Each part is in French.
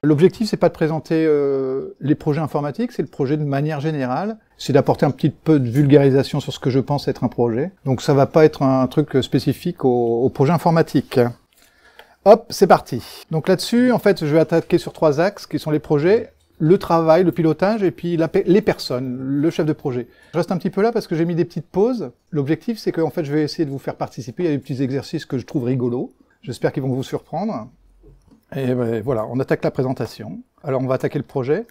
L'objectif, c'est pas de présenter les projets informatiques, c'est le projet de manière générale. C'est d'apporter un petit peu de vulgarisation sur ce que je pense être un projet. Donc ça va pas être un truc spécifique au projet informatique. Hop, c'est parti. Donc là-dessus, en fait, je vais attaquer sur 3 axes qui sont les projets, le travail, le pilotage et puis les personnes, le chef de projet. Je reste un petit peu là parce que j'ai mis des petites pauses. L'objectif, c'est qu'en fait, je vais essayer de vous faire participer. Il y a des petits exercices que je trouve rigolos. J'espère qu'ils vont vous surprendre. Et ben, voilà, on attaque la présentation. Alors, on va attaquer le projet.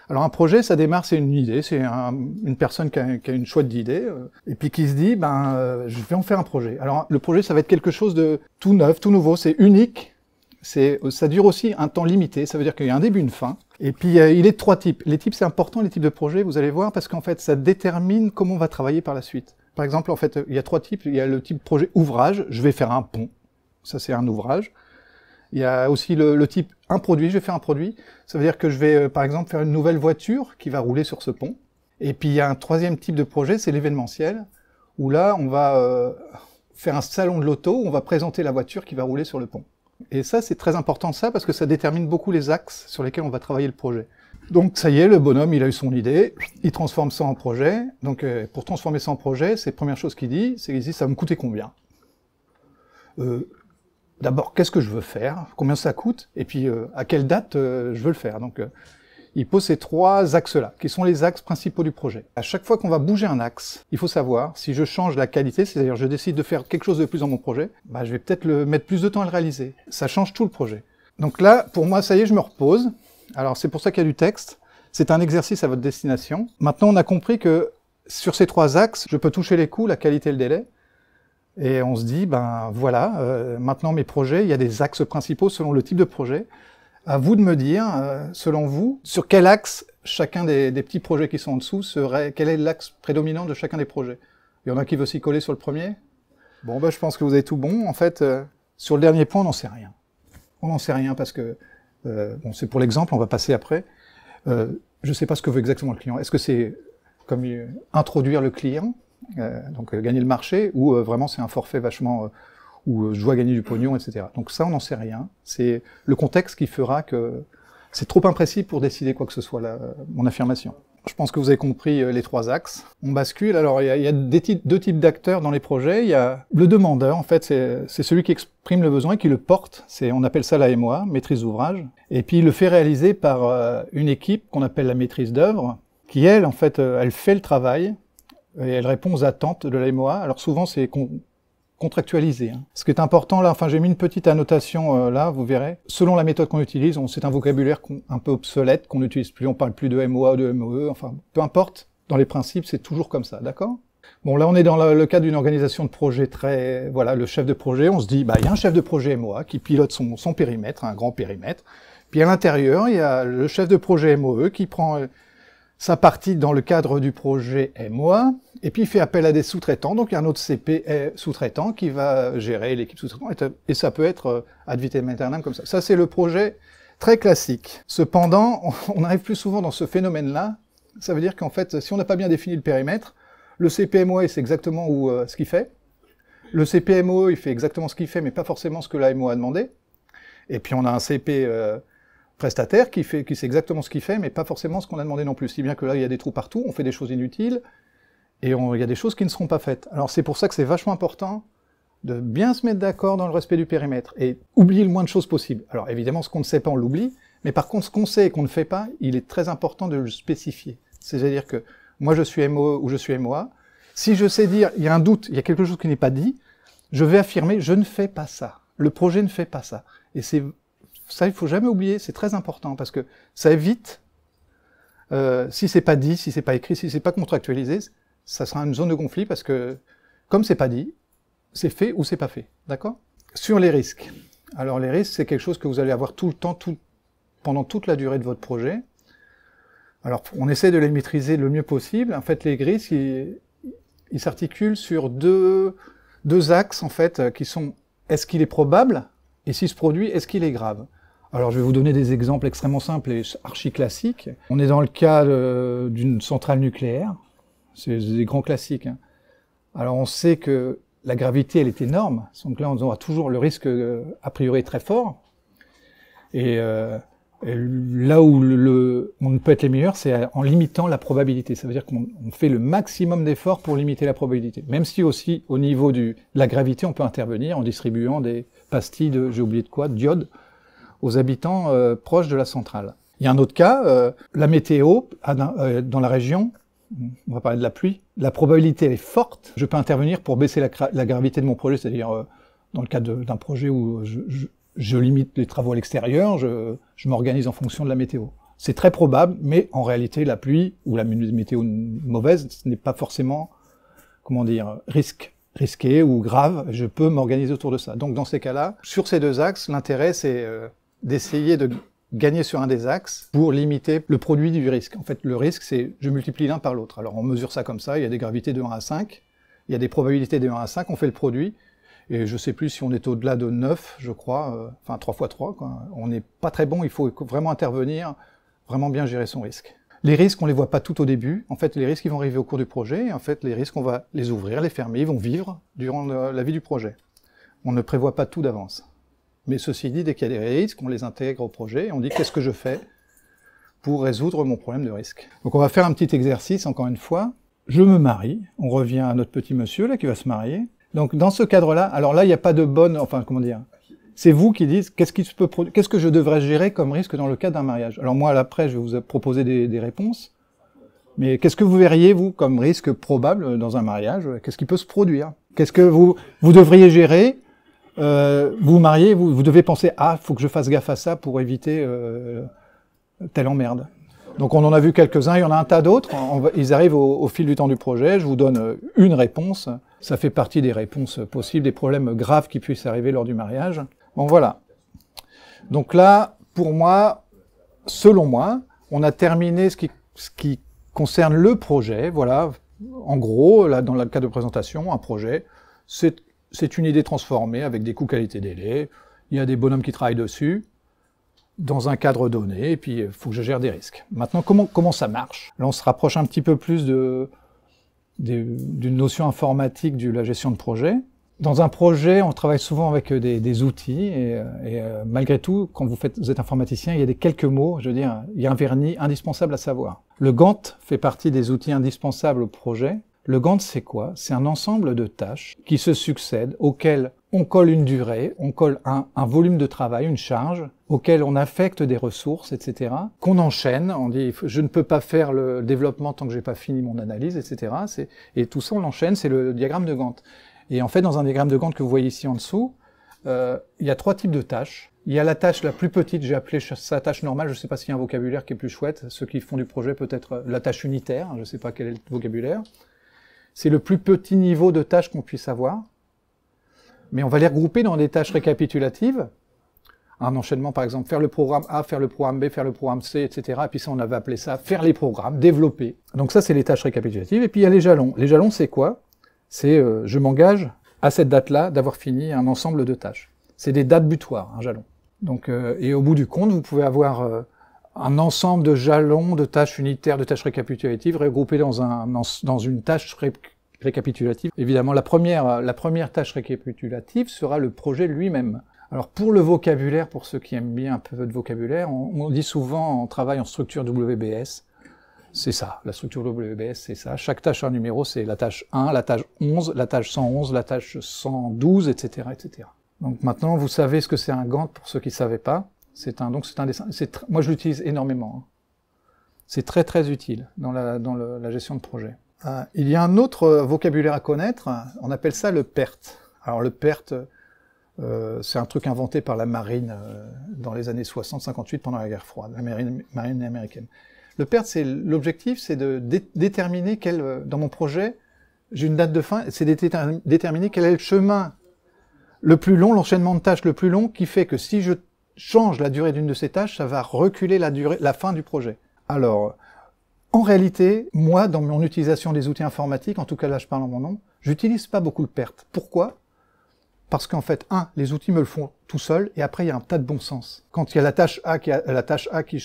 Alors, un projet, ça démarre, c'est une idée, c'est une personne qui a une chouette d'idée, et puis qui se dit, je vais en faire un projet. Alors, le projet, ça va être quelque chose de tout neuf, tout nouveau, c'est unique, ça dure aussi un temps limité, ça veut dire qu'il y a un début, une fin. Et puis, il est de 3 types. Les types, c'est important, les types de projets, vous allez voir, parce qu'en fait, ça détermine comment on va travailler par la suite. Par exemple, en fait, il y a 3 types. Il y a le type projet ouvrage, je vais faire un pont. Ça, c'est un ouvrage. Il y a aussi le type un produit, je vais faire un produit. Ça veut dire que je vais, par exemple, faire une nouvelle voiture qui va rouler sur ce pont. Et puis, il y a un 3e type de projet, c'est l'événementiel, où là, on va faire un salon de l'auto, où on va présenter la voiture qui va rouler sur le pont. Et ça, c'est très important parce que ça détermine beaucoup les axes sur lesquels on va travailler le projet. Donc, ça y est, le bonhomme, il a eu son idée, il transforme ça en projet. Donc, pour transformer ça en projet, c'est la première chose qu'il dit, c'est qu'il dit, ça va me coûter combien ? D'abord, qu'est-ce que je veux faire? Combien ça coûte? Et puis, à quelle date je veux le faire? Donc, il pose ces 3 axes-là, qui sont les axes principaux du projet. À chaque fois qu'on va bouger un axe, il faut savoir, si je change la qualité, c'est-à-dire je décide de faire quelque chose de plus dans mon projet, je vais peut-être mettre plus de temps à le réaliser. Ça change tout le projet. Donc là, pour moi, ça y est, je me repose. Alors, c'est pour ça qu'il y a du texte. C'est un exercice à votre destination. Maintenant, on a compris que sur ces 3 axes, je peux toucher les coûts, la qualité et le délai. Et on se dit, voilà, maintenant mes projets, il y a des axes principaux selon le type de projet. À vous de me dire, selon vous, sur quel axe chacun des petits projets qui sont en dessous quel est l'axe prédominant de chacun des projets? Il y en a qui veut s'y coller sur le premier? Bon, je pense que vous avez tout bon. En fait, sur le dernier point, on n'en sait rien. On n'en sait rien parce que, c'est pour l'exemple, on va passer après. Je ne sais pas ce que veut exactement le client. Est-ce que c'est comme introduire le client? Donc gagner le marché, ou vraiment c'est un forfait vachement où je dois gagner du pognon, etc. Donc ça, on n'en sait rien. C'est le contexte qui fera que c'est trop imprécis pour décider quoi que ce soit mon affirmation. Je pense que vous avez compris les 3 axes. On bascule. Alors il y a 2 types d'acteurs dans les projets. Il y a le demandeur, en fait, c'est celui qui exprime le besoin et qui le porte. On appelle ça la MOA, maîtrise d'ouvrage. Et puis il le fait réaliser par une équipe qu'on appelle la maîtrise d'œuvre, qui elle, en fait, elle fait le travail. Et elle répond aux attentes de la MOA. Alors souvent, c'est contractualisé. Ce qui est important, là, j'ai mis une petite annotation là, vous verrez. Selon la méthode qu'on utilise, c'est un vocabulaire un peu obsolète, qu'on n'utilise plus, on parle plus de MOA ou de MOE, peu importe. Dans les principes, c'est toujours comme ça, d'accord? Bon, là, on est dans le cadre d'une organisation de projet voilà, le chef de projet, on se dit, il y a un chef de projet MOA qui pilote son périmètre, un grand périmètre. Puis à l'intérieur, il y a le chef de projet MOE qui prend sa partie dans le cadre du projet MOA, et puis il fait appel à des sous-traitants, donc il y a un autre CP sous-traitant qui va gérer l'équipe sous-traitante, et ça peut être ad vitam aeternam comme ça. Ça, c'est le projet très classique. Cependant, on arrive plus souvent dans ce phénomène-là. Ça veut dire qu'en fait, si on n'a pas bien défini le périmètre, le CPMOA, il sait exactement ce qu'il fait. Le CPMOE, il fait exactement ce qu'il fait, mais pas forcément ce que la MOA a demandé. Et puis on a un CP prestataire qui sait exactement ce qu'il fait, mais pas forcément ce qu'on a demandé non plus. Si bien que là, il y a des trous partout, on fait des choses inutiles, et il y a des choses qui ne seront pas faites. Alors c'est pour ça que c'est vachement important de bien se mettre d'accord dans le respect du périmètre, et oublier le moins de choses possible. Alors évidemment, ce qu'on ne sait pas, on l'oublie, mais par contre, ce qu'on sait et qu'on ne fait pas, il est très important de le spécifier. C'est-à-dire que moi, je suis MOE ou je suis MOA. Si je sais dire, il y a un doute, il y a quelque chose qui n'est pas dit, je vais affirmer, je ne fais pas ça. Le projet ne fait pas ça. Et ça, il faut jamais oublier, c'est très important, parce que ça évite, si c'est pas dit, si c'est pas écrit, si c'est pas contractualisé, ça sera une zone de conflit, parce que, comme c'est pas dit, c'est fait ou c'est pas fait, d'accord? Sur les risques. Alors les risques, c'est quelque chose que vous allez avoir tout le temps, pendant toute la durée de votre projet. Alors, on essaie de les maîtriser le mieux possible. En fait, les risques, ils s'articulent sur deux axes, en fait, qui sont, est-ce qu'il est probable? Et si ce produit, est-ce qu'il est grave? Alors, je vais vous donner des exemples extrêmement simples et archi-classiques. On est dans le cas d'une centrale nucléaire. C'est des grands classiques. Alors, on sait que la gravité, elle est énorme. Donc là, on aura toujours le risque, a priori, très fort. Et Et là où on peut être les meilleurs, c'est en limitant la probabilité. Ça veut dire qu'on fait le maximum d'efforts pour limiter la probabilité. Même si aussi, au niveau de la gravité, on peut intervenir en distribuant des pastilles de, j'ai oublié de quoi, d'iode, aux habitants proches de la centrale. Il y a un autre cas, la météo, dans la région, on va parler de la pluie, la probabilité elle est forte. Je peux intervenir pour baisser la gravité de mon projet, c'est-à-dire dans le cadre d'un projet où je limite les travaux à l'extérieur, je m'organise en fonction de la météo. C'est très probable, mais en réalité, la pluie ou la météo mauvaise, ce n'est pas forcément, comment dire, risqué ou grave. Je peux m'organiser autour de ça. Donc, dans ces cas-là, sur ces deux axes, l'intérêt, c'est d'essayer de gagner sur un des axes pour limiter le produit du risque. En fait, le risque, c'est je multiplie l'un par l'autre. Alors, on mesure ça comme ça. Il y a des gravités de 1 à 5. Il y a des probabilités de 1 à 5. On fait le produit. Et je sais plus si on est au-delà de 9, je crois, enfin 3 x 3, quoi. On n'est pas très bon, il faut vraiment intervenir, vraiment bien gérer son risque. Les risques, on les voit pas tout au début. En fait, les risques, ils vont arriver au cours du projet. Et en fait, les risques, on va les ouvrir, les fermer, ils vont vivre durant la vie du projet. On ne prévoit pas tout d'avance. Mais ceci dit, dès qu'il y a des risques, on les intègre au projet et on dit qu'est-ce que je fais pour résoudre mon problème de risque. Donc on va faire un petit exercice, encore une fois. Je me marie. On revient à notre petit monsieur, là, qui va se marier. Donc, dans ce cadre-là, alors là, il n'y a pas de bonne, enfin, comment dire, c'est vous qui dites qu'est-ce que je devrais gérer comme risque dans le cadre d'un mariage. Alors moi, après, je vais vous proposer des réponses. Mais qu'est-ce que vous verriez, vous, comme risque probable dans un mariage? Qu'est-ce qui peut se produire? Qu'est-ce que vous devriez gérer? Vous vous mariez, vous devez penser, ah, faut que je fasse gaffe à ça pour éviter telle emmerde. Donc on en a vu quelques-uns, il y en a un tas d'autres. Ils arrivent au fil du temps du projet, je vous donne une réponse. Ça fait partie des réponses possibles, des problèmes graves qui puissent arriver lors du mariage. Bon voilà. Donc là, pour moi, selon moi, on a terminé ce qui concerne le projet. Voilà, en gros, là dans le cas de présentation, un projet, c'est une idée transformée avec des coûts qualité délai. Il y a des bonhommes qui travaillent dessus, dans un cadre donné, et puis il faut que je gère des risques. Maintenant, comment ça marche? Là, on se rapproche un petit peu plus d'une notion informatique de la gestion de projet. Dans un projet, on travaille souvent avec des outils, et malgré tout, quand vous êtes informaticien, il y a quelques mots, je veux dire, il y a un vernis indispensable à savoir. Le Gantt fait partie des outils indispensables au projet. Le Gantt, c'est quoi? C'est un ensemble de tâches qui se succèdent, auxquelles on colle une durée, on colle un volume de travail, une charge, auquel on affecte des ressources, etc., qu'on enchaîne, on dit je ne peux pas faire le développement tant que j'ai pas fini mon analyse, etc. Et tout ça on l'enchaîne, c'est le diagramme de Gantt. Et en fait, dans un diagramme de Gantt que vous voyez ici en dessous, il y a 3 types de tâches. Il y a la tâche la plus petite, j'ai appelé ça tâche normale, je ne sais pas s'il y a un vocabulaire qui est plus chouette, ceux qui font du projet peut-être la tâche unitaire, je ne sais pas quel est le vocabulaire. C'est le plus petit niveau de tâche qu'on puisse avoir. Mais on va les regrouper dans des tâches récapitulatives. Un enchaînement, par exemple, faire le programme A, faire le programme B, faire le programme C, etc. Et puis ça, on avait appelé ça faire les programmes, développer. Donc ça, c'est les tâches récapitulatives. Et puis il y a les jalons. Les jalons, c'est quoi? C'est je m'engage à cette date-là d'avoir fini un ensemble de tâches. C'est des dates butoirs, un jalon. Donc, et au bout du compte, vous pouvez avoir un ensemble de jalons, de tâches unitaires, de tâches récapitulatives regroupées dans une tâche récapitulative. Évidemment, la première tâche récapitulative sera le projet lui-même. Alors pour le vocabulaire, pour ceux qui aiment bien un peu de vocabulaire, on dit souvent on travaille en structure WBS. C'est ça, la structure WBS, c'est ça. Chaque tâche a un numéro, c'est la tâche 1, la tâche 11, la tâche 111, la tâche 112, etc., etc. Donc maintenant, vous savez ce que c'est un Gantt pour ceux qui ne savaient pas. Donc c'est un dessin. Moi, je l'utilise énormément. C'est très très utile dans la gestion de projet. Il y a un autre vocabulaire à connaître, on appelle ça le PERT. Alors le PERT, c'est un truc inventé par la marine dans les années 60-58 pendant la guerre froide, la marine américaine. Le PERT, l'objectif, c'est de déterminer dans mon projet, j'ai une date de fin, c'est de déterminer quel est le chemin le plus long, l'enchaînement de tâches le plus long, qui fait que si je change la durée d'une de ces tâches, ça va reculer la fin du projet. Alors, en réalité, moi, dans mon utilisation des outils informatiques, en tout cas là je parle en mon nom, j'utilise pas beaucoup le PERT. Pourquoi? Parce qu'en fait, les outils me le font tout seul, et après il y a un tas de bon sens. Quand il y a la tâche A qui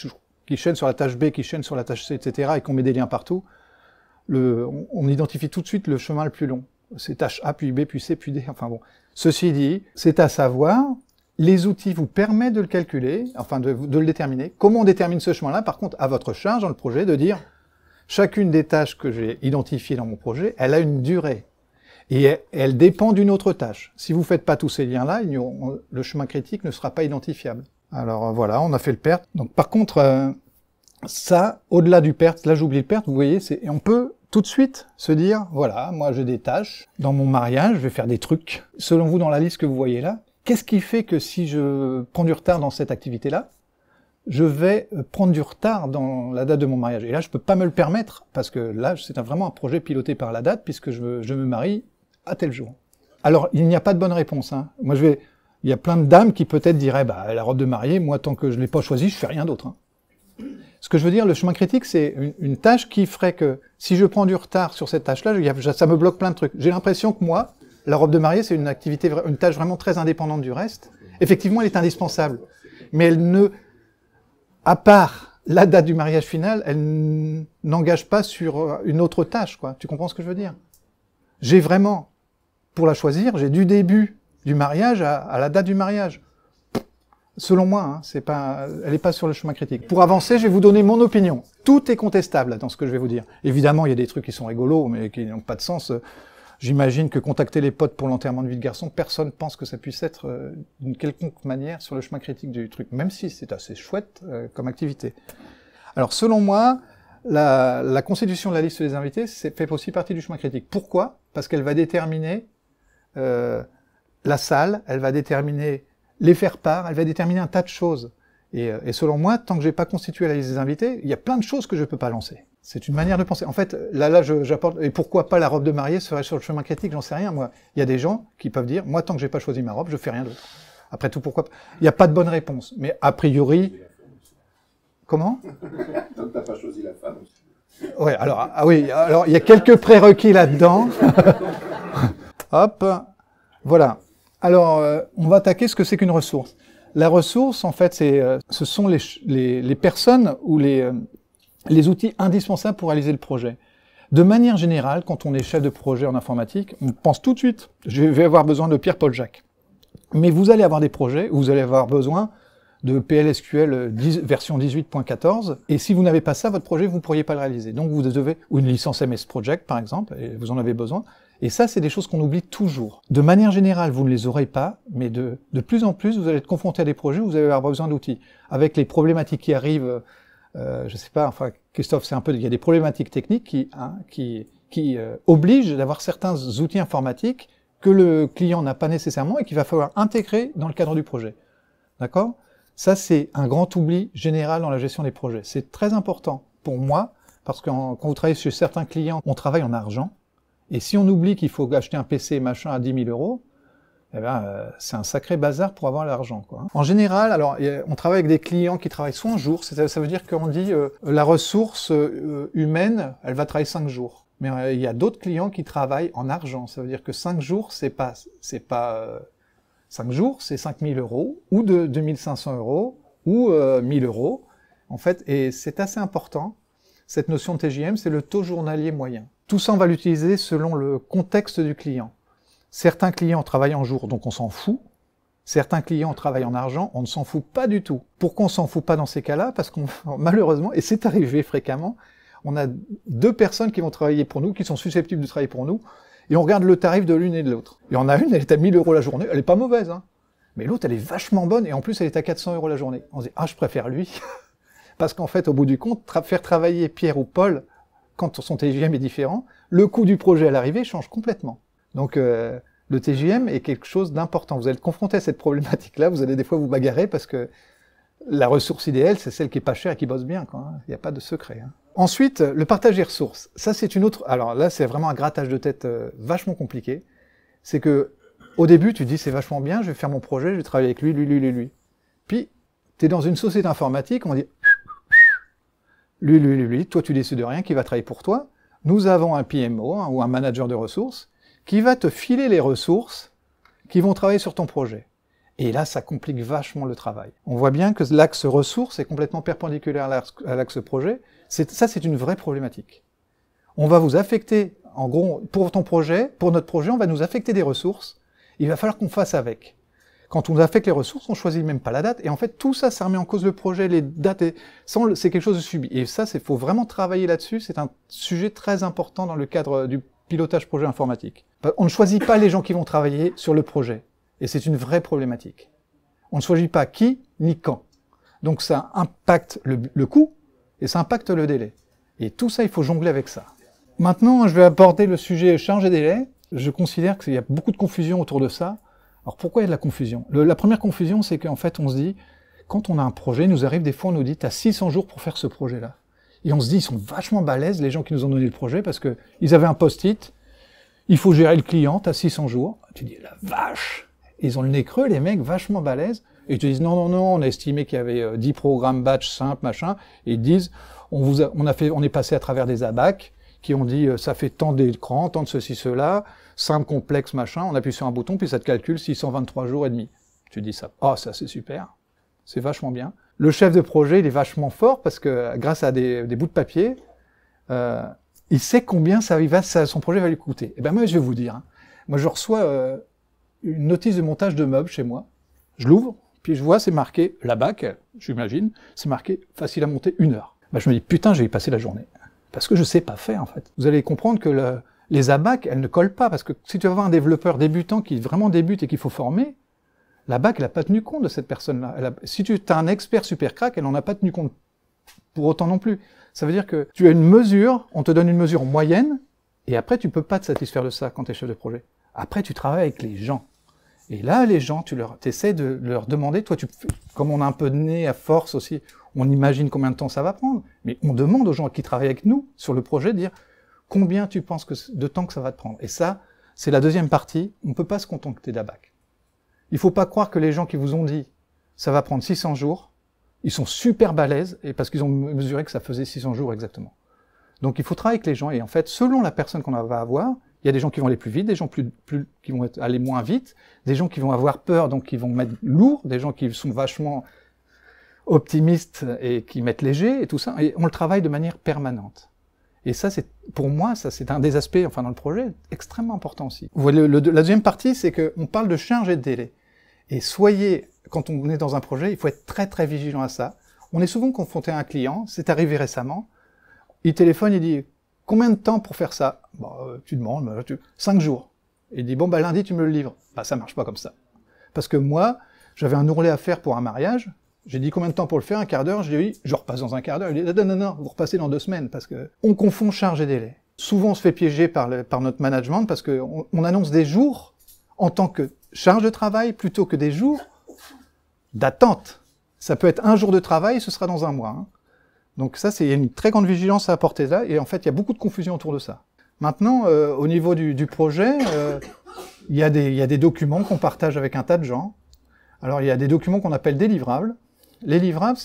chaîne sur la tâche B, qui chaîne sur la tâche C, etc., et qu'on met des liens partout, on identifie tout de suite le chemin le plus long. C'est tâche A, puis B, puis C, puis D, enfin bon. Ceci dit, c'est à savoir Les outils vous permettent de le calculer, enfin de le déterminer. Comment on détermine ce chemin-là? Par contre, à votre charge dans le projet de dire chacune des tâches que j'ai identifiées dans mon projet, elle a une durée. Et elle dépend d'une autre tâche. Si vous ne faites pas tous ces liens-là, le chemin critique ne sera pas identifiable. Alors voilà, on a fait le PERT. Donc par contre, ça, au-delà du PERT, là j'oublie le PERT, vous voyez, on peut tout de suite se dire, voilà, moi j'ai des tâches, dans mon mariage, je vais faire des trucs. Selon vous, dans la liste que vous voyez là, qu'est-ce qui fait que si je prends du retard dans cette activité-là, je vais prendre du retard dans la date de mon mariage? Et là, je peux pas me le permettre, parce que là, c'est vraiment un projet piloté par la date, puisque je me marie à tel jour. Alors, il n'y a pas de bonne réponse. Hein. Moi, il y a plein de dames qui peut-être diraient, bah, la robe de mariée, moi, tant que je l'ai pas choisie, je fais rien d'autre. Hein. Ce que je veux dire, le chemin critique, c'est une tâche qui ferait que, si je prends du retard sur cette tâche-là, ça me bloque plein de trucs. J'ai l'impression que moi, la robe de mariée, c'est une tâche vraiment très indépendante du reste. Effectivement, elle est indispensable. Mais elle ne, à part la date du mariage final, elle n'engage pas sur une autre tâche, quoi. Tu comprends ce que je veux dire? J'ai vraiment, pour la choisir, j'ai du début du mariage à la date du mariage. Selon moi, hein, elle n'est pas sur le chemin critique. Pour avancer, je vais vous donner mon opinion. Tout est contestable là, dans ce que je vais vous dire. Évidemment, il y a des trucs qui sont rigolos, mais qui n'ont pas de sens. J'imagine que contacter les potes pour l'enterrement de vie de garçon, personne pense que ça puisse être d'une quelconque manière sur le chemin critique du truc, même si c'est assez chouette comme activité. Alors, selon moi, la constitution de la liste des invités fait aussi partie du chemin critique. Pourquoi? Parce qu'elle va déterminer la salle, elle va déterminer les faire-part, elle va déterminer un tas de choses. Et selon moi, tant que j'ai pas constitué la liste des invités, il y a plein de choses que je peux pas lancer. C'est une manière de penser. En fait, là, j'apporte. Et pourquoi pas la robe de mariée serait sur le chemin critique? J'en sais rien, moi. Il y a des gens qui peuvent dire, moi, tant que j'ai pas choisi ma robe, je fais rien d'autre. Après tout, pourquoi pas? Il n'y a pas de bonne réponse. Mais a priori, comment? Tant que t'as pas choisi la femme. Ouais. Alors, alors il y a quelques prérequis là-dedans. Hop, voilà. Alors, on va attaquer ce que c'est qu'une ressource. La ressource, en fait, ce sont les personnes ou les outils indispensables pour réaliser le projet. De manière générale, quand on est chef de projet en informatique, on pense tout de suite, je vais avoir besoin de Pierre-Paul Jacques. Mais vous allez avoir des projets où vous allez avoir besoin de PLSQL version 18.14, et si vous n'avez pas ça, votre projet, vous ne pourriez pas le réaliser. Donc vous devez, ou une licence MS Project, par exemple, et vous en avez besoin. Et ça, c'est des choses qu'on oublie toujours. De manière générale, vous ne les aurez pas, mais de plus en plus, vous allez être confronté à des projets où vous allez avoir besoin d'outils. Avec les problématiques qui arrivent, je sais pas, enfin, Christophe, il y a des problématiques techniques qui obligent d'avoir certains outils informatiques que le client n'a pas nécessairement et qu'il va falloir intégrer dans le cadre du projet. D'accord? Ça, c'est un grand oubli général dans la gestion des projets. C'est très important pour moi, parce que quand vous travaillez chez certains clients, on travaille en argent. Et si on oublie qu'il faut acheter un PC machin à 10 000 euros, eh ben, c'est un sacré bazar pour avoir l'argent, quoi. En général, alors, on travaille avec des clients qui travaillent soit en jours, ça veut dire qu'on dit la ressource humaine, elle va travailler 5 jours. Mais il y a d'autres clients qui travaillent en argent. Ça veut dire que 5 jours, c'est pas 5 jours, c'est 5 000 euros, ou de 2 500 euros, ou 1 000 euros. En fait, et c'est assez important. Cette notion de TJM, c'est le taux journalier moyen. Tout ça, on va l'utiliser selon le contexte du client. Certains clients travaillent en jour, donc on s'en fout. Certains clients travaillent en argent, on ne s'en fout pas du tout. Pourquoi on s'en fout pas dans ces cas-là? Parce qu'on, malheureusement, et c'est arrivé fréquemment, on a 2 personnes qui vont travailler pour nous, qui sont susceptibles de travailler pour nous, et on regarde le tarif de l'une et de l'autre. Il y en a une, elle est à 1 000 euros la journée, elle est pas mauvaise, hein. Mais l'autre, elle est vachement bonne, et en plus, elle est à 400 euros la journée. On se dit, ah, je préfère lui. Parce qu'en fait, au bout du compte, faire travailler Pierre ou Paul, quand son TJM est différent, le coût du projet à l'arrivée change complètement. Donc, le TJM est quelque chose d'important. Vous allez être confronté à cette problématique-là, vous allez des fois vous bagarrer parce que la ressource idéale, c'est celle qui est pas chère et qui bosse bien, quoi. Il n'y a pas de secret, hein. Ensuite, le partage des ressources. Ça, c'est une autre... Alors là, c'est vraiment un grattage de tête vachement compliqué. C'est que, au début, tu te dis, c'est vachement bien, je vais faire mon projet, je vais travailler avec lui. Puis, tu es dans une société informatique, on dit, lui, toi, tu décides de rien, qui va travailler pour toi. Nous avons un PMO, hein, ou un manager de ressources, qui va te filer les ressources qui vont travailler sur ton projet. Et là, ça complique vachement le travail. On voit bien que l'axe ressources est complètement perpendiculaire à l'axe projet. Ça, c'est une vraie problématique. On va vous affecter, en gros, pour ton projet, pour notre projet, on va nous affecter des ressources. Il va falloir qu'on fasse avec. Quand on affecte les ressources, on choisit même pas la date, et en fait, tout ça, ça remet en cause le projet, les dates, c'est quelque chose de subi. Et ça, faut vraiment travailler là-dessus, c'est un sujet très important dans le cadre du pilotage projet informatique. On ne choisit pas les gens qui vont travailler sur le projet, et c'est une vraie problématique. On ne choisit pas qui, ni quand. Donc ça impacte le coût, et ça impacte le délai. Et tout ça, il faut jongler avec ça. Maintenant, je vais aborder le sujet charge et délai. Je considère qu'il y a beaucoup de confusion autour de ça. Alors pourquoi il y a de la confusion? La première confusion, c'est qu'en fait, on se dit, quand on a un projet, il nous arrive des fois, on nous dit, t'as 600 jours pour faire ce projet-là. Et on se dit, ils sont vachement balèzes, les gens qui nous ont donné le projet, parce que ils avaient un post-it, il faut gérer le client, t'as 600 jours. Tu dis, la vache! Ils ont le nez creux, les mecs, vachement balèzes. Et ils te disent, non, non, non, on a estimé qu'il y avait 10 programmes batch simples, machin. Et ils disent, on est passé à travers des abacs, qui ont dit, ça fait tant d'écrans, tant de ceci, cela, simple, complexe, machin, on appuie sur un bouton, puis ça te calcule 623 jours et demi. Tu dis ça, oh, ça c'est super, c'est vachement bien. Le chef de projet, il est vachement fort, parce que grâce à des bouts de papier, il sait combien son projet va lui coûter. Et ben moi, je vais vous dire, hein, moi je reçois une notice de montage de meubles chez moi, je l'ouvre, puis je vois, c'est marqué, la BAC, j'imagine, c'est marqué, facile à monter, 1 heure. Ben, je me dis, putain, je vais y passer la journée. Parce que je sais pas faire, en fait. Vous allez comprendre que les ABAC, elles ne collent pas, parce que si tu vas avoir un développeur débutant qui vraiment débute et qu'il faut former, la BAC, elle n'a pas tenu compte de cette personne-là. Si tu as un expert super crack, elle n'en a pas tenu compte pour autant non plus. Ça vetu dire que tu as une mesure, on te donne une mesure moyenne, et après tu peux pas te satisfaire de ça quand tu es chef de projet. Après tu travailles avec les gens. Et là, les gens, tu essaies de leur demander, toi, comme on a un peu de nez à force aussi, on imagine combien de temps ça va prendre, mais on demande aux gens qui travaillent avec nous sur le projet de dire combien tu penses de temps que ça va te prendre. Et ça, c'est la deuxième partie, on ne peut pas se contenter d'ABAC. Il ne faut pas croire que les gens qui vous ont dit ça va prendre 600 jours, ils sont super balèzes, et parce qu'ils ont mesuré que ça faisait 600 jours exactement. Donc il faut travailler avec les gens, et en fait, selon la personne qu'on va avoir, il y a des gens qui vont aller plus vite, des gens qui vont aller moins vite, des gens qui vont avoir peur, donc qui vont mettre lourd, des gens qui sont vachement optimistes et qui mettent léger, et tout ça, et on le travaille de manière permanente. Et ça, pour moi, c'est un des aspects, enfin dans le projet, extrêmement important aussi. Vous voyez, la deuxième partie, c'est qu'on parle de charge et de délai. Et quand on est dans un projet, il faut être très très vigilant à ça. On est souvent confronté à un client, c'est arrivé récemment, il téléphone, il dit « Combien de temps pour faire ça ?» Tu demandes, 5 jours. Il dit « Bon, lundi, tu me le livres. » Ça marche pas comme ça. Parce que moi, j'avais un ourlet à faire pour un mariage, j'ai dit « Combien de temps pour le faire » 1/4 d'heure, je dis « Oui, je repasse dans 1/4 d'heure. » Il dit « Non, vous repassez dans 2 semaines. » Parce que on confond charge et délai. Souvent, on se fait piéger par notre management parce qu'on annonce des jours en tant que charge de travail plutôt que des jours d'attente. Ça peut être un jour de travail, ce sera dans 1 mois. Hein. Donc ça, il y a une très grande vigilance à apporter là, et en fait, il y a beaucoup de confusion autour de ça. Maintenant, au niveau du projet, il y a des documents qu'on partage avec un tas de gens. Alors, il y a des documents qu'on appelle des livrables. Les livrables,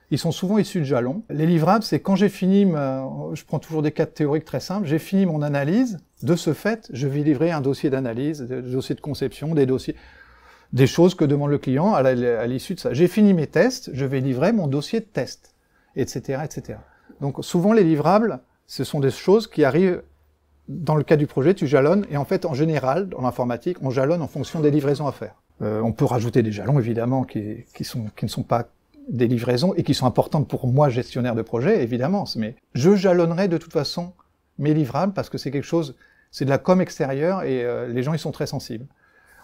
ils sont souvent issus de jalons. Les livrables, c'est quand j'ai fini, je prends toujours des cas théoriques très simples, j'ai fini mon analyse, de ce fait, je vais livrer un dossier d'analyse, des dossiers de conception, des choses que demande le client à l'issue de ça. J'ai fini mes tests, je vais livrer mon dossier de test, etc., etc. Donc souvent les livrables, ce sont des choses qui arrivent dans le cas du projet, tu jalonnes, et en fait, en général, dans l'informatique, on jalonne en fonction des livraisons à faire. On peut rajouter des jalons, évidemment, qui ne sont pas des livraisons, et qui sont importantes pour moi, gestionnaire de projet, évidemment, mais je jalonnerai de toute façon mes livrables, parce que c'est quelque chose, c'est de la com extérieure, et les gens, ils sont très sensibles.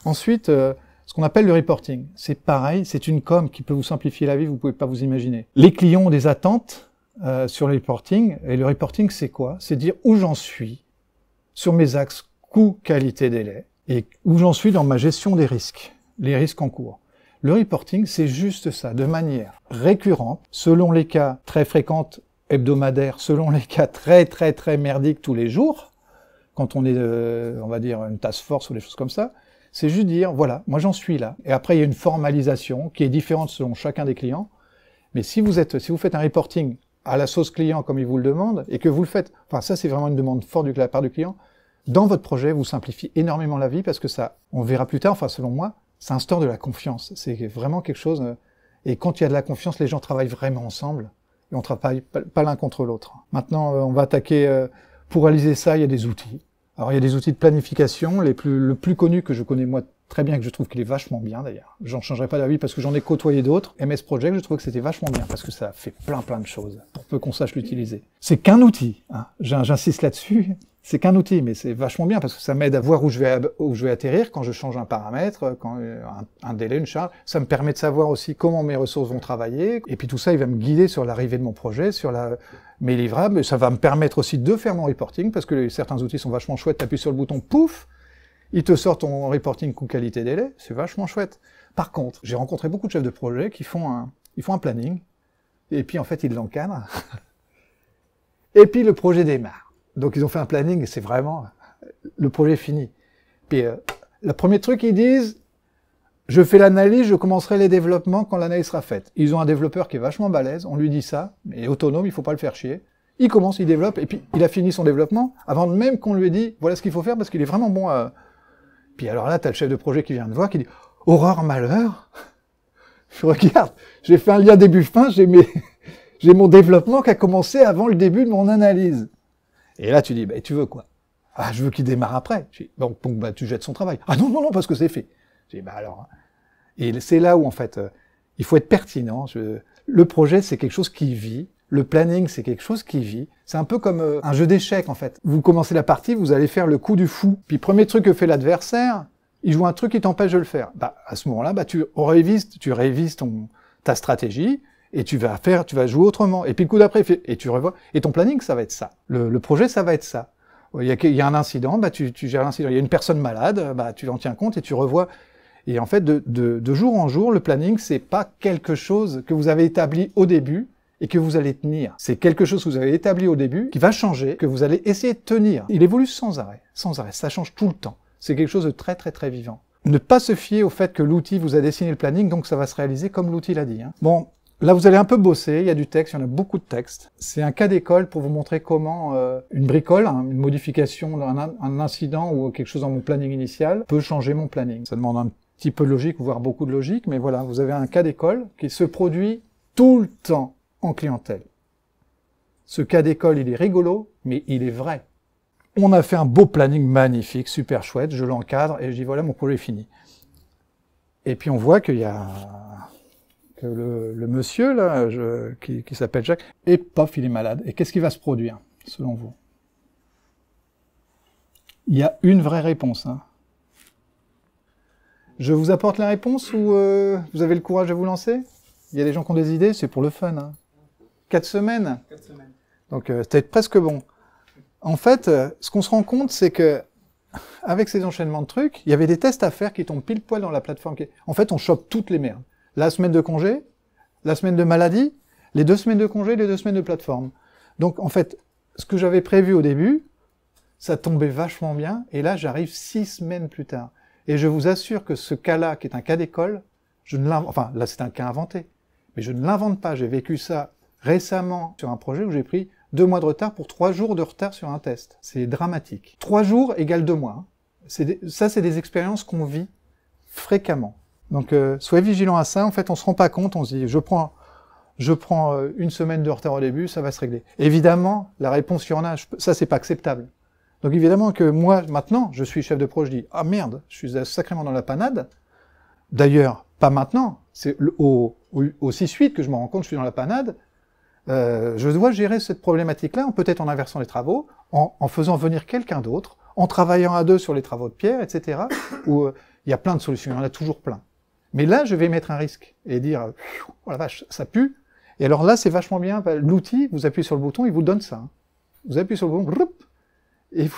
Ensuite, ce qu'on appelle le reporting, c'est pareil, c'est une com qui peut vous simplifier la vie, vous pouvez pas vous imaginer. Les clients ont des attentes sur le reporting, et le reporting, c'est quoi? C'est dire où j'en suis sur mes axes coût, qualité, délai, et où j'en suis dans ma gestion des risques, les risques en cours. Le reporting, c'est juste ça, de manière récurrente, selon les cas très fréquentes, hebdomadaires, selon les cas très très très merdiques tous les jours, quand on est, on va dire, une task force ou des choses comme ça, c'est juste dire, voilà, moi j'en suis là. Et après, il y a une formalisation qui est différente selon chacun des clients. Mais si vous faites un reporting à la sauce client comme il vous le demande, et que vous le faites, enfin ça c'est vraiment une demande forte de la part du client, dans votre projet, vous simplifiez énormément la vie parce que ça, on verra plus tard, enfin selon moi, ça instaure de la confiance. C'est vraiment quelque chose, et quand il y a de la confiance, les gens travaillent vraiment ensemble, et on travaille pas l'un contre l'autre. Maintenant, on va attaquer, pour réaliser ça, il y a des outils. Alors il y a des outils de planification, le plus connu que je connais moi très bien que je trouve qu'il est vachement bien d'ailleurs. J'en changerai pas d'avis parce que j'en ai côtoyé d'autres. MS Project, je trouve que c'était vachement bien parce que ça fait plein de choses pour peu qu'on sache l'utiliser. C'est qu'un outil, hein. J'insiste là-dessus. C'est qu'un outil, mais c'est vachement bien parce que ça m'aide à voir où je vais atterrir quand je change un paramètre, quand un délai, une charge. Ça me permet de savoir aussi comment mes ressources vont travailler. Et puis tout ça, il va me guider sur l'arrivée de mon projet, sur mes livrables. Et ça va me permettre aussi de faire mon reporting parce que certains outils sont vachement chouettes. T'appuies sur le bouton, pouf, il te sort ton reporting coût qualité délai. C'est vachement chouette. Par contre, j'ai rencontré beaucoup de chefs de projet qui font un planning. Et puis en fait, ils l'encadrent. Et puis le projet démarre. Donc ils ont fait un planning et c'est vraiment le projet fini. Puis le premier truc ils disent, je fais l'analyse, je commencerai les développements quand l'analyse sera faite. Ils ont un développeur qui est vachement balèze, on lui dit ça, mais autonome, il faut pas le faire chier. Il commence, il développe et puis il a fini son développement avant même qu'on lui ait dit voilà ce qu'il faut faire parce qu'il est vraiment bon à... Puis alors là, t'as le chef de projet qui vient te voir qui dit horreur malheur. Je regarde, j'ai fait un lien début-fin, j'ai mon développement qui a commencé avant le début de mon analyse. Et là, tu dis, bah, tu veux quoi? Ah, je veux qu'il démarre après. Donc, bah, tu jettes son travail. Ah non, parce que c'est fait. Je dis, bah alors. Et c'est là où, en fait, il faut être pertinent. Le projet, c'est quelque chose qui vit. Le planning, c'est quelque chose qui vit. C'est un peu comme un jeu d'échecs, en fait. Vous commencez la partie, vous allez faire le coup du fou. Puis, premier truc que fait l'adversaire, il joue un truc qui t'empêche de le faire. Bah, à ce moment-là, bah, tu révises ta stratégie. Et tu vas jouer autrement. Et puis le coup d'après, et tu revois. Et ton planning, ça va être ça. Le projet, ça va être ça. Il y a un incident, bah tu gères l'incident. Il y a une personne malade, bah tu en tiens compte et tu revois. Et en fait, de jour en jour, le planning, c'est pas quelque chose que vous avez établi au début et que vous allez tenir. C'est quelque chose que vous avez établi au début, qui va changer, que vous allez essayer de tenir. Il évolue sans arrêt. Ça change tout le temps. C'est quelque chose de très vivant. Ne pas se fier au fait que l'outil vous a dessiné le planning, donc ça va se réaliser comme l'outil l'a dit. Hein. Bon. Là, vous allez un peu bosser, il y a du texte, il y en a beaucoup de texte. C'est un cas d'école pour vous montrer comment une bricole, une modification, un incident ou quelque chose dans mon planning initial peut changer mon planning. Ça demande un petit peu de logique, voire beaucoup de logique, mais voilà, vous avez un cas d'école qui se produit tout le temps en clientèle. Ce cas d'école, il est rigolo, mais il est vrai. On a fait un beau planning magnifique, super chouette, je l'encadre et je dis voilà, mon projet est fini. Et puis on voit qu'il y a... que le monsieur là, qui s'appelle Jacques, et paf, il est malade. Et qu'est-ce qui va se produire, selon vous? Il y a une vraie réponse. Hein. Je vous apporte la réponse ou vous avez le courage de vous lancer? Il y a des gens qui ont des idées, c'est pour le fun. Hein. 4 semaines. 4 semaines. Donc c'est presque bon. En fait, ce qu'on se rend compte, c'est que avec ces enchaînements de trucs, il y avait des tests à faire qui tombent pile poil dans la plateforme. En fait, on chope toutes les merdes. La semaine de congé, la semaine de maladie, les 2 semaines de congé, les 2 semaines de plateforme. Donc, en fait, ce que j'avais prévu au début, ça tombait vachement bien, et là, j'arrive 6 semaines plus tard. Et je vous assure que ce cas-là, qui est un cas d'école, enfin, là, c'est un cas inventé, mais je ne l'invente pas. J'ai vécu ça récemment sur un projet où j'ai pris 2 mois de retard pour 3 jours de retard sur un test. C'est dramatique. 3 jours égale 2 mois. Ça, c'est des expériences qu'on vit fréquemment. Donc, soyez vigilants à ça. En fait, on se rend pas compte. On se dit, je prends 1 semaine de retard au début, ça va se régler. Évidemment, la réponse, il y en a. Ça, c'est pas acceptable. Donc, évidemment que moi, maintenant, je suis chef de projet, je dis, ah merde, je suis sacrément dans la panade. D'ailleurs, pas maintenant. C'est au 6-8 que je me rends compte que je suis dans la panade. Je dois gérer cette problématique-là, peut-être en inversant les travaux, en faisant venir quelqu'un d'autre, en travaillant à 2 sur les travaux de Pierre, etc. Où il y a plein de solutions, il y en a toujours plein. Mais là, je vais mettre un risque et dire, oh la vache, ça pue. Et alors là, c'est vachement bien. L'outil, vous appuyez sur le bouton, il vous donne ça. Vous appuyez sur le bouton, et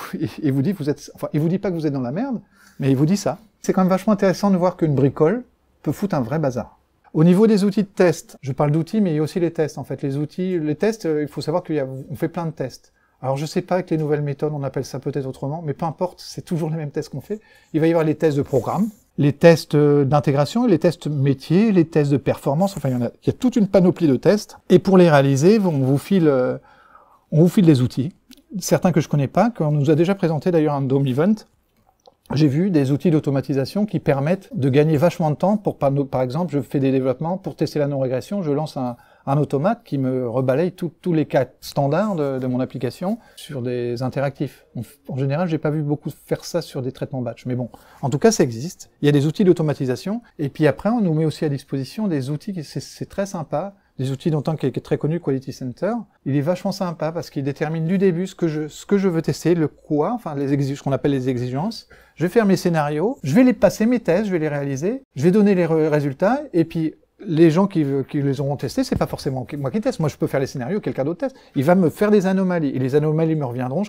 il vous dit que vous êtes, enfin, il vous dit pas que vous êtes dans la merde, mais il vous dit ça. C'est quand même vachement intéressant de voir qu'une bricole peut foutre un vrai bazar. Au niveau des outils de test, je parle d'outils, mais il y a aussi les tests, en fait. Les tests, il faut savoir qu'on fait plein de tests. Alors, je sais pas, avec les nouvelles méthodes, on appelle ça peut-être autrement, mais peu importe, c'est toujours les mêmes tests qu'on fait. Il va y avoir les tests de programme, les tests d'intégration, les tests métiers, les tests de performance, enfin, il y a toute une panoplie de tests. Et pour les réaliser, on vous file des outils. Certains que je connais pas, qu'on nous a déjà présenté d'ailleurs un Dome Event. J'ai vu des outils d'automatisation qui permettent de gagner vachement de temps pour, par exemple, je fais des développements, pour tester la non-régression, je lance un un automate qui me rebalaye tous les cas standards de mon application sur des interactifs. En général, j'ai pas vu beaucoup faire ça sur des traitements batch, mais bon, en tout cas, ça existe. Il y a des outils d'automatisation, et puis après, on nous met aussi à disposition des outils, c'est très sympa, des outils dont un qui est très connu, Quality Center. Il est vachement sympa parce qu'il détermine du début ce que je veux tester, le quoi, enfin ce qu'on appelle les exigences. Je vais faire mes scénarios, je vais les passer, mes tests, je vais les réaliser, je vais donner les résultats, et puis les gens qui les auront testés, c'est pas forcément moi qui teste. Moi, je peux faire les scénarios, quelqu'un d'autre teste. Il va me faire des anomalies, et les anomalies me reviendront.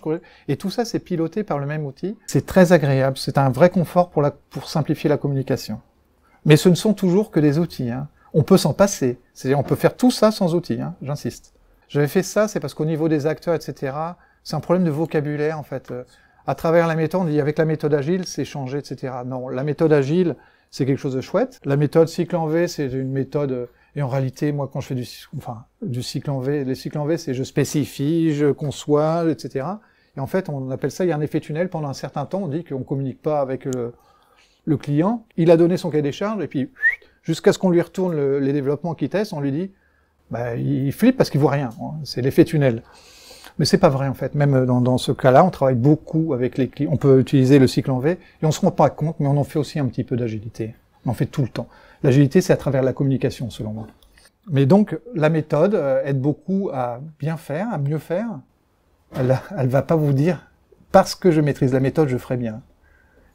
Et tout ça, c'est piloté par le même outil. C'est très agréable, c'est un vrai confort pour simplifier la communication. Mais ce ne sont toujours que des outils, hein. On peut s'en passer. C'est-à-dire, on peut faire tout ça sans outils, hein, j'insiste. J'avais fait ça, c'est parce qu'au niveau des acteurs, etc., c'est un problème de vocabulaire, en fait. À travers la méthode, on dit avec la méthode agile, c'est changé, etc. Non, la méthode agile, c'est quelque chose de chouette. La méthode cycle en V, c'est une méthode, et en réalité, moi, quand je fais du cycle en V, les cycles en V, c'est je spécifie, je conçois, etc. Et en fait, on appelle ça, il y a un effet tunnel. Pendant un certain temps, on dit qu'on communique pas avec le client. Il a donné son cahier des charges, et puis, jusqu'à ce qu'on lui retourne les développements qu'il teste, on lui dit, bah, il flippe parce qu'il voit rien. C'est l'effet tunnel. Mais c'est pas vrai, en fait. Même dans ce cas-là, on travaille beaucoup avec les clients. On peut utiliser le cycle en V, et on se rend pas compte, mais on en fait aussi un petit peu d'agilité. On en fait tout le temps. L'agilité, c'est à travers la communication, selon moi. Mais donc, la méthode aide beaucoup à bien faire, à mieux faire. Elle va pas vous dire, parce que je maîtrise la méthode, je ferai bien.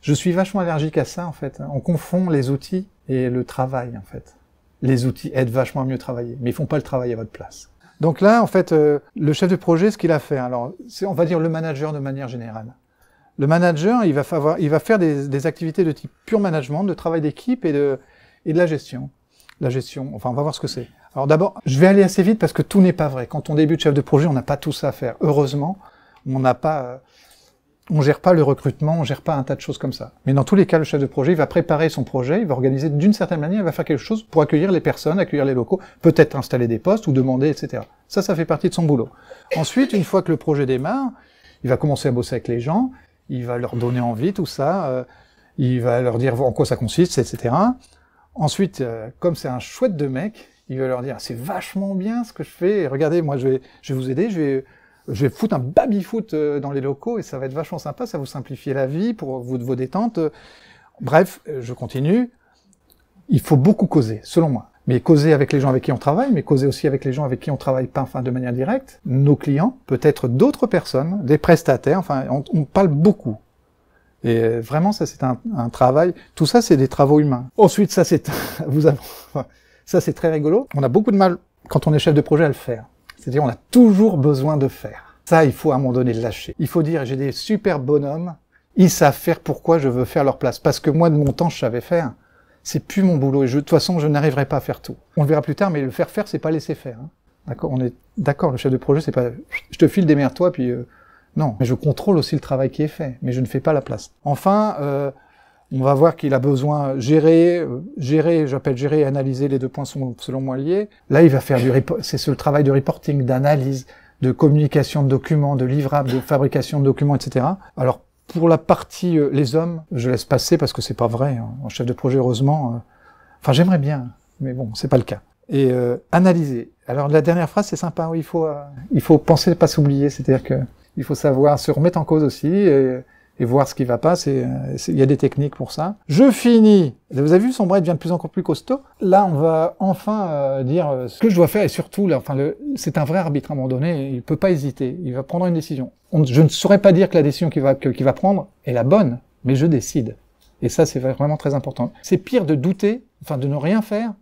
Je suis vachement allergique à ça, en fait. On confond les outils et le travail, en fait. Les outils aident vachement à mieux travailler, mais ils font pas le travail à votre place. Donc là, en fait, le chef de projet, ce qu'il a fait, alors, c'est, on va dire, le manager de manière générale. Le manager, il va faire des activités de type pur management, de travail d'équipe et de la gestion. La gestion, enfin, on va voir ce que c'est. Alors d'abord, je vais aller assez vite parce que tout n'est pas vrai. Quand on débute chef de projet, on n'a pas tout ça à faire. Heureusement, on gère pas le recrutement, on gère pas un tas de choses comme ça. Mais dans tous les cas, le chef de projet, il va préparer son projet, il va organiser d'une certaine manière, il va faire quelque chose pour accueillir les personnes, accueillir les locaux, peut-être installer des postes ou demander, etc. Ça fait partie de son boulot. Ensuite, une fois que le projet démarre, il va commencer à bosser avec les gens, il va leur donner envie, tout ça, il va leur dire en quoi ça consiste, etc. Ensuite, comme c'est un chouette de mec, il va leur dire, c'est vachement bien ce que je fais, regardez, moi je vais vous aider, je vais foutre un baby-foot dans les locaux et ça va être vachement sympa, ça va vous simplifier la vie pour vos détentes. Bref, je continue. Il faut beaucoup causer, selon moi. Mais causer avec les gens avec qui on travaille, mais causer aussi avec les gens avec qui on travaille pas, enfin, de manière directe. Nos clients, peut-être d'autres personnes, des prestataires, enfin, on parle beaucoup. Et vraiment, ça, c'est un travail. Tout ça, c'est des travaux humains. Ensuite, ça, c'est très rigolo. On a beaucoup de mal, quand on est chef de projet, à le faire. C'est-à-dire, on a toujours besoin de faire. Ça, il faut à un moment donné le lâcher. Il faut dire, j'ai des super bonhommes, ils savent faire pourquoi je veux faire leur place. Parce que moi, de mon temps, je savais faire. C'est plus mon boulot. Et de toute façon, je n'arriverai pas à faire tout. On le verra plus tard, mais le faire, c'est pas laisser faire. Hein. D'accord? On est d'accord, le chef de projet, c'est pas, je te file, démerde-toi, puis non. Mais je contrôle aussi le travail qui est fait, mais je ne fais pas la place. Enfin, on va voir qu'il a besoin gérer, j'appelle gérer et analyser, les deux points sont selon moi liés. Là, il va faire c'est le travail de reporting, d'analyse, de communication de documents, de livrables, de fabrication de documents, etc. Alors, pour la partie les hommes, je laisse passer parce que c'est pas vrai. Hein. En chef de projet, heureusement, enfin j'aimerais bien, mais bon, c'est pas le cas. Et analyser. Alors la dernière phrase, c'est sympa. Oui, il faut penser, pas s'oublier. C'est-à-dire que il faut savoir se remettre en cause aussi. Et voir ce qui va pas, il y a des techniques pour ça. Je finis. Vous avez vu, son bras devient de plus en plus costaud. Là, on va enfin dire ce que je dois faire, et surtout, là, enfin, c'est un vrai arbitre à un moment donné, il peut pas hésiter, il va prendre une décision. Je ne saurais pas dire que la décision qu'il va prendre est la bonne, mais je décide. Et ça, c'est vraiment très important. C'est pire de douter, enfin de ne rien faire,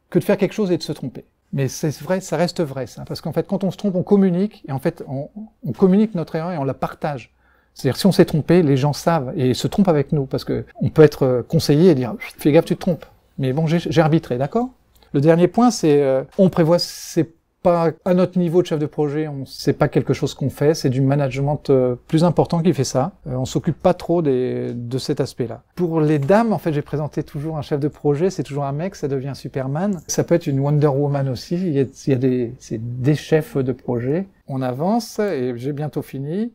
que de faire quelque chose et de se tromper. Mais c'est vrai, ça reste vrai, ça. Parce qu'en fait, quand on se trompe, on communique, et en fait, on communique notre erreur et on la partage. C'est-à-dire, si on s'est trompé, les gens savent et se trompent avec nous, parce que on peut être conseillé et dire « fais gaffe, tu te trompes ». Mais bon, j'ai arbitré, d'accord ? Le dernier point, c'est on prévoit, c'est pas à notre niveau de chef de projet, c'est pas quelque chose qu'on fait, c'est du management plus important qui fait ça. On s'occupe pas trop de cet aspect-là. Pour les dames, en fait, j'ai présenté toujours un chef de projet, c'est toujours un mec, ça devient Superman. Ça peut être une Wonder Woman aussi, c'est des chefs de projet. On avance et j'ai bientôt fini.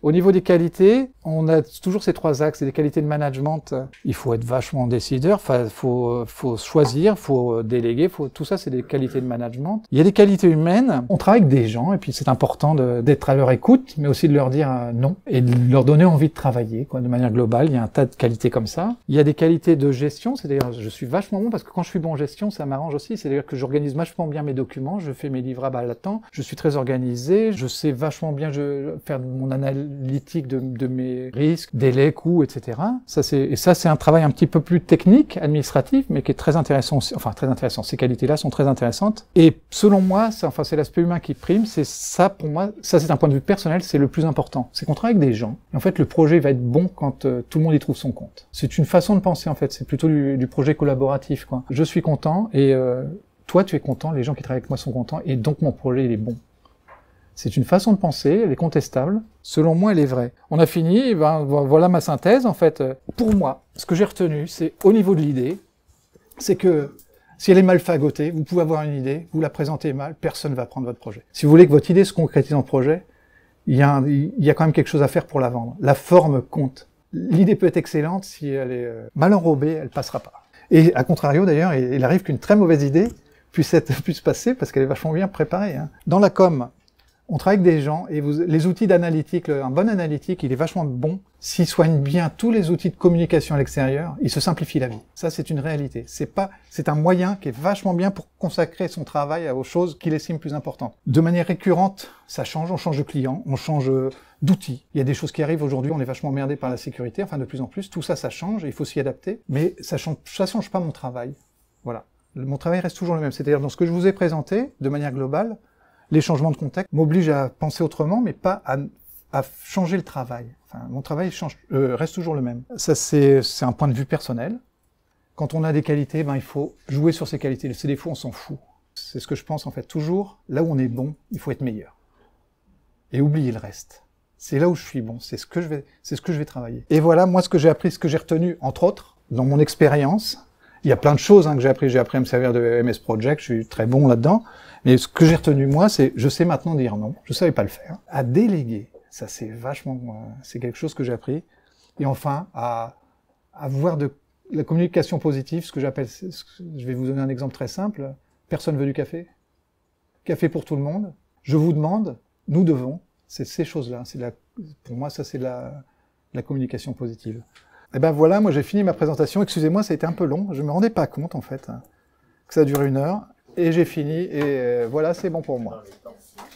Au niveau des qualités, on a toujours ces 3 axes. Et des qualités de management, il faut être vachement décideur, faut choisir, faut déléguer, tout ça c'est des qualités de management. Il y a des qualités humaines, on travaille avec des gens et puis c'est important d'être à leur écoute, mais aussi de leur dire non et de leur donner envie de travailler, quoi, de manière globale. Il y a un tas de qualités comme ça. Il y a des qualités de gestion, c'est-à-dire je suis vachement bon parce que quand je suis bon en gestion, ça m'arrange aussi, c'est-à-dire que j'organise vachement bien mes documents, je fais mes livrables à temps, je suis très organisé, je sais vachement bien faire mon analytique de mes risques, délais, coûts, etc. Ça c'est un travail un petit peu plus technique, administratif, mais qui est très intéressant aussi. Enfin, très intéressant. Ces qualités-là sont très intéressantes. Et selon moi, c'est l'aspect humain qui prime. C'est ça, pour moi, ça c'est un point de vue personnel, c'est le plus important. C'est qu'on travaille avec des gens. Et en fait, le projet va être bon quand tout le monde y trouve son compte. C'est une façon de penser, en fait. C'est plutôt du projet collaboratif, quoi. Je suis content et toi, tu es content, les gens qui travaillent avec moi sont contents, et donc mon projet, il est bon. C'est une façon de penser, elle est contestable. Selon moi, elle est vraie. On a fini, voilà ma synthèse, en fait. Pour moi, ce que j'ai retenu, c'est au niveau de l'idée, c'est que si elle est mal fagotée, vous pouvez avoir une idée, vous la présentez mal, personne ne va prendre votre projet. Si vous voulez que votre idée se concrétise en projet, il y a quand même quelque chose à faire pour la vendre. La forme compte. L'idée peut être excellente, si elle est mal enrobée, elle passera pas. Et à contrario, d'ailleurs, il arrive qu'une très mauvaise idée puisse passer parce qu'elle est vachement bien préparée. Hein. Dans la com, on travaille avec des gens et les outils d'analytique, un bon analytique, il est vachement bon. S'il soigne bien tous les outils de communication à l'extérieur, il se simplifie la vie. Ça, c'est une réalité. C'est un moyen qui est vachement bien pour consacrer son travail aux choses qu'il estime plus importantes. De manière récurrente, ça change. On change de client, on change d'outils. Il y a des choses qui arrivent aujourd'hui, on est vachement emmerdé par la sécurité, enfin de plus en plus. Tout ça, ça change et il faut s'y adapter. Mais ça change pas mon travail. Voilà. Mon travail reste toujours le même. C'est-à-dire, dans ce que je vous ai présenté, de manière globale, les changements de contexte m'obligent à penser autrement, mais pas à changer le travail. Enfin, mon travail reste toujours le même. Ça, c'est un point de vue personnel. Quand on a des qualités, il faut jouer sur ces qualités. Les défauts, on s'en fout. C'est ce que je pense, en fait. Toujours, là où on est bon, il faut être meilleur. Et oublier le reste. C'est là où je suis bon. C'est ce que je vais travailler. Et voilà, moi, ce que j'ai appris, ce que j'ai retenu, entre autres, dans mon expérience. Il y a plein de choses que j'ai appris. J'ai appris à me servir de MS Project, je suis très bon là-dedans. Mais ce que j'ai retenu, moi, c'est je sais maintenant dire non. Je savais pas le faire. À déléguer, ça c'est vachement... c'est quelque chose que j'ai appris. Et enfin, à avoir de la communication positive, ce que j'appelle... Je vais vous donner un exemple très simple. Personne veut du café. Café pour tout le monde. Je vous demande, nous devons. C'est ces choses-là. Pour moi, ça c'est de la communication positive. Et ben voilà, moi j'ai fini ma présentation. Excusez-moi, ça a été un peu long. Je me rendais pas compte en fait que ça dure 1 heure. Et j'ai fini. Et voilà, c'est bon pour moi.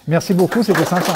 Merci beaucoup, c'était sympa.